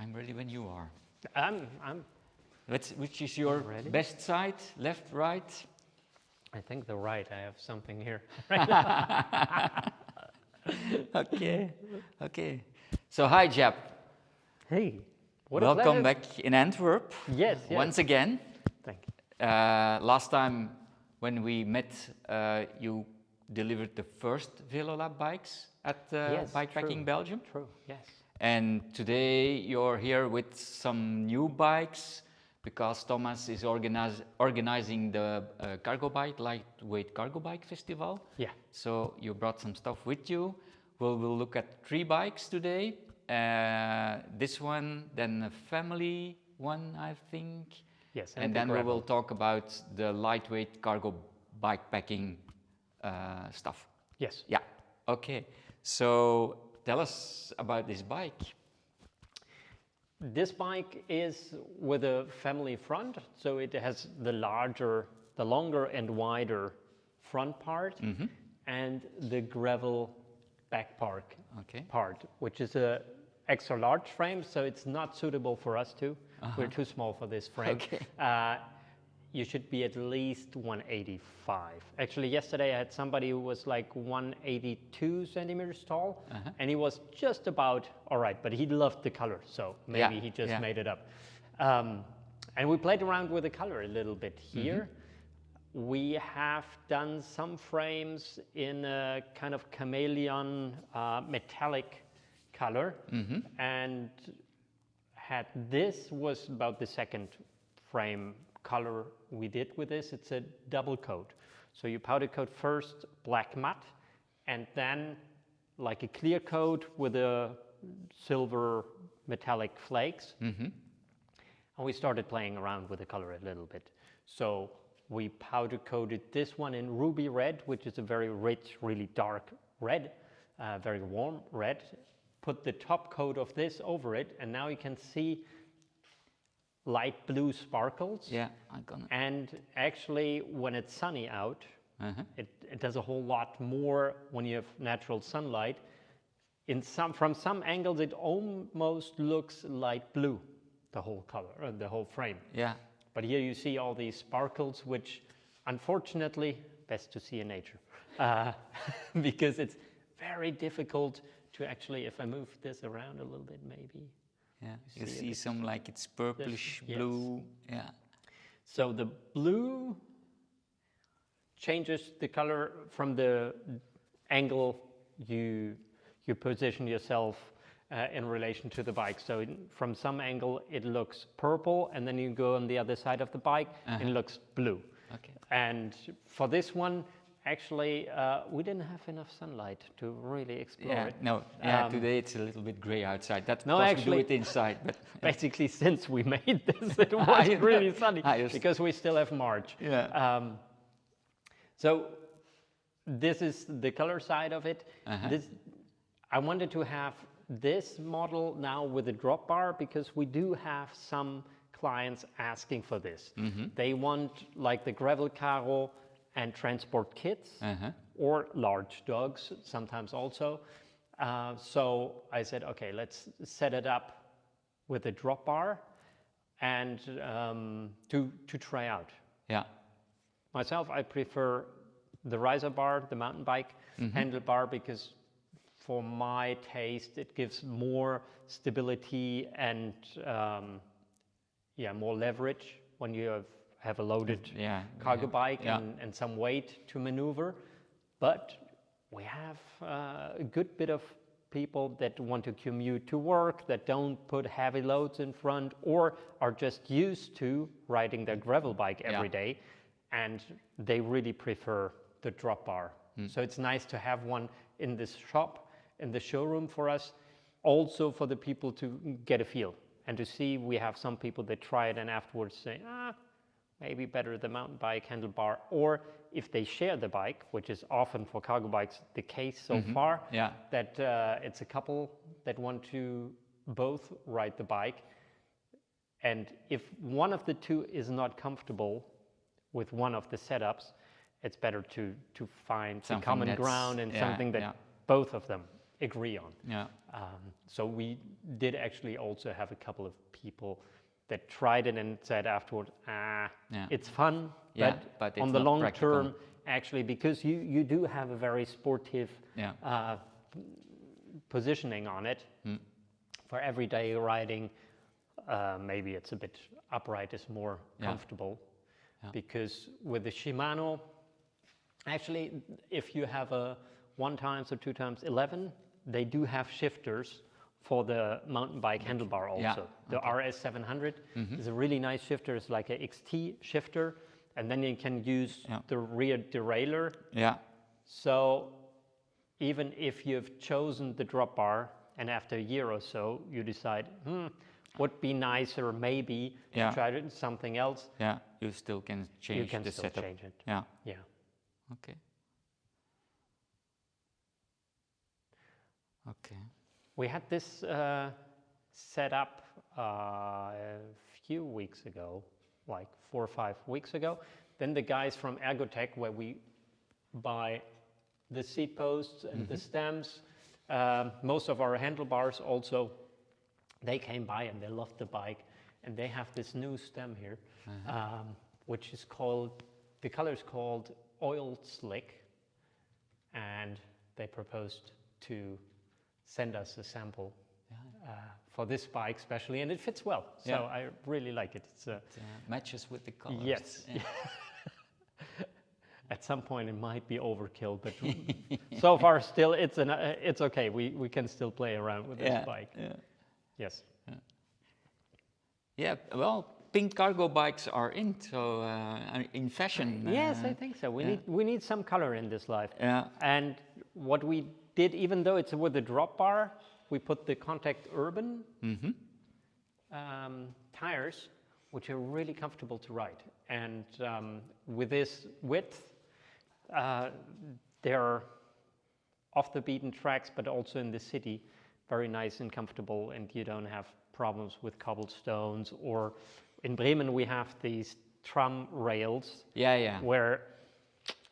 I'm ready when you are. I'm Which is your ready. best side? Left, right? I think the right. I have something here. Okay, okay. So hi, Jap. Hey, what a Welcome pleasure. back in Antwerp. Yes, yes. Once again. Thank you. Last time when we met, you delivered the first Velo-Lab bikes at Yes, Bikepacking true. Belgium. True. Yes. And today you're here with some new bikes because Thomas is organizing the cargo bike, lightweight cargo bike festival. Yeah. So you brought some stuff with you. We'll look at 3 bikes today. This one, then a family one, I think. Yes. And then we will talk about the lightweight cargo bike packing stuff. Yes. Yeah. Okay. So tell us about this bike. This bike is with a family front, so it has the longer and wider front part, and the gravel back part, which is a extra large frame, so it's not suitable for us two. We're too small for this frame. Okay. You should be at least 185. Actually, yesterday I had somebody who was like 182 centimeters tall, and he was just about all right, but he loved the color, so maybe he just made it up. And we played around with the color a little bit here. We have done some frames in a kind of chameleon metallic color, and this was about the second frame color we did with this. It's a double coat. So you powder coat first black matte, and then like a clear coat with a silver metallic flakes. And we started playing around with the color a little bit. So we powder coated this one in ruby red, which is a very rich, really dark red, very warm red. Put the top coat of this over it, and now you can see light blue sparkles. Yeah, I'm gonna. And actually, when it's sunny out, it does a whole lot more when you have natural sunlight. From some angles, it almost looks light blue, the whole color, the whole frame. Yeah. But here you see all these sparkles, which unfortunately, best to see in nature, because it's very difficult to actually, if I move this around a little bit, maybe. Yeah, you see some like it's purplish blue. Yeah. So the blue changes the color from the angle you position yourself in relation to the bike. So from some angle it looks purple, and then you go on the other side of the bike and it looks blue. Okay. And for this one, actually, we didn't have enough sunlight to really explore it. No, today it's a little bit gray outside. That's no, actually, we do it inside. But basically, since we made this, it was really sunny because we still have March. Yeah. So this is the color side of it. I wanted to have this model now with a drop bar because we do have some clients asking for this. They want like the gravel caro and transport kits, or large dogs sometimes also. So I said, okay, let's set it up with a drop bar and to try out. Yeah. Myself, I prefer the riser bar, the mountain bike handlebar, because for my taste, it gives more stability and more leverage when you have a loaded cargo bike and some weight to maneuver. But we have a good bit of people that want to commute to work, that don't put heavy loads in front, or are just used to riding their gravel bike every day, and they really prefer the drop bar. So it's nice to have one in this shop, in the showroom for us, also for the people to get a feel and to see. We have some people that try it and afterwards say, maybe better the mountain bike handlebar, or if they share the bike, which is often for cargo bikes the case so far, that it's a couple that want to both ride the bike, and if one of the two is not comfortable with one of the setups, it's better to find some common ground and something that both of them agree on. Yeah. So we did actually also have a couple of people that tried it and said afterward, it's fun, but it's on the not long practical. term, actually, because you do have a very sportive positioning on it for everyday riding. Maybe it's a bit upright is more comfortable, because with the Shimano, actually, if you have a 1x or 2x11, they do have shifters for the mountain bike handlebar also. The RS 700 is a really nice shifter. It's like a XT shifter, and then you can use the rear derailleur. Yeah. So even if you've chosen the drop bar and after a year or so you decide, would be nicer maybe to try something else. Yeah, you still can change you can the still setup. change it. Yeah. Yeah. Okay. Okay. We had this set up a few weeks ago, like 4 or 5 weeks ago. Then the guys from Ergotech, where we buy the seat posts and the stems, most of our handlebars also, they came by and they loved the bike. And they have this new stem here, which is called, the color is called Oil Slick. And they proposed to send us a sample for this bike especially, and it fits well. So I really like it. It matches with the colors. Yes. Yeah. At some point it might be overkill, but so far still it's okay. We can still play around with this bike. Yeah. Yes. Yeah. Well, pink cargo bikes are in fashion. Yes, I think so. We need some color in this life. Yeah. And what we did, even though it's with the drop bar, we put the Contact Urban tires, which are really comfortable to ride. And with this width, they're off the beaten tracks, but also in the city, very nice and comfortable, and you don't have problems with cobblestones. Or in Bremen, we have these tram rails. Where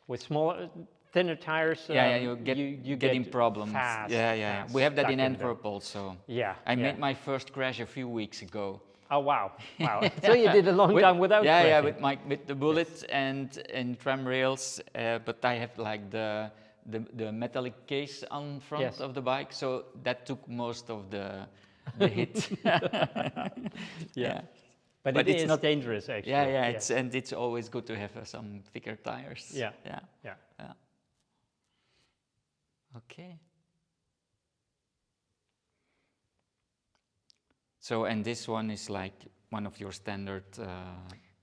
with smaller, thinner tires, you get in problems. Fast, We have that in Antwerp also. I made my first crash a few weeks ago. Oh wow! So you did a long time without crashing. with the bullet and tram rails, but I have like the metallic case on front of the bike, so that took most of the hit. But it is not dangerous actually. It's always good to have some thicker tires. Yeah. Okay. So, and this one is like one of your standard...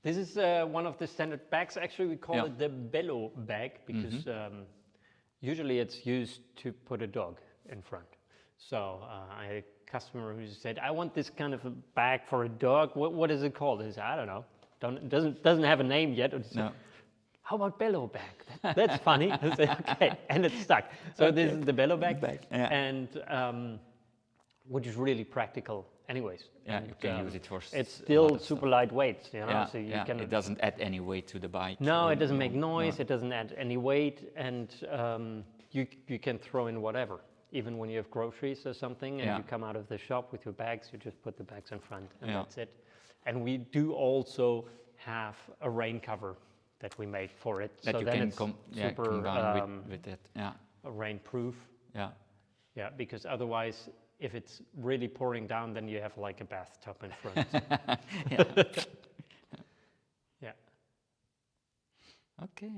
This is one of the standard bags. Actually, we call it the Bellow bag because usually it's used to put a dog in front. So I had a customer who said, I want this kind of a bag for a dog. What is it called? He said, I don't know. Doesn't have a name yet. No. How about Bellow bag? That's funny. I said, okay, and it stuck. So this is the Bellow bag. And which is really practical anyways. Yeah, you can use it for it's still super lightweight, you know, so you can... It doesn't add any weight to the bike. No, it doesn't make noise, it doesn't add any weight, and you can throw in whatever. Even when you have groceries or something and you come out of the shop with your bags, you just put the bags in front and that's it. And we do also have a rain cover that we made for it. That so you then can it's super combine with it. Rain-proof. Yeah, because otherwise, if it's really pouring down, then you have like a bathtub in front. Okay.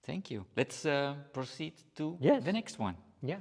Thank you. Let's proceed to the next one. Yeah.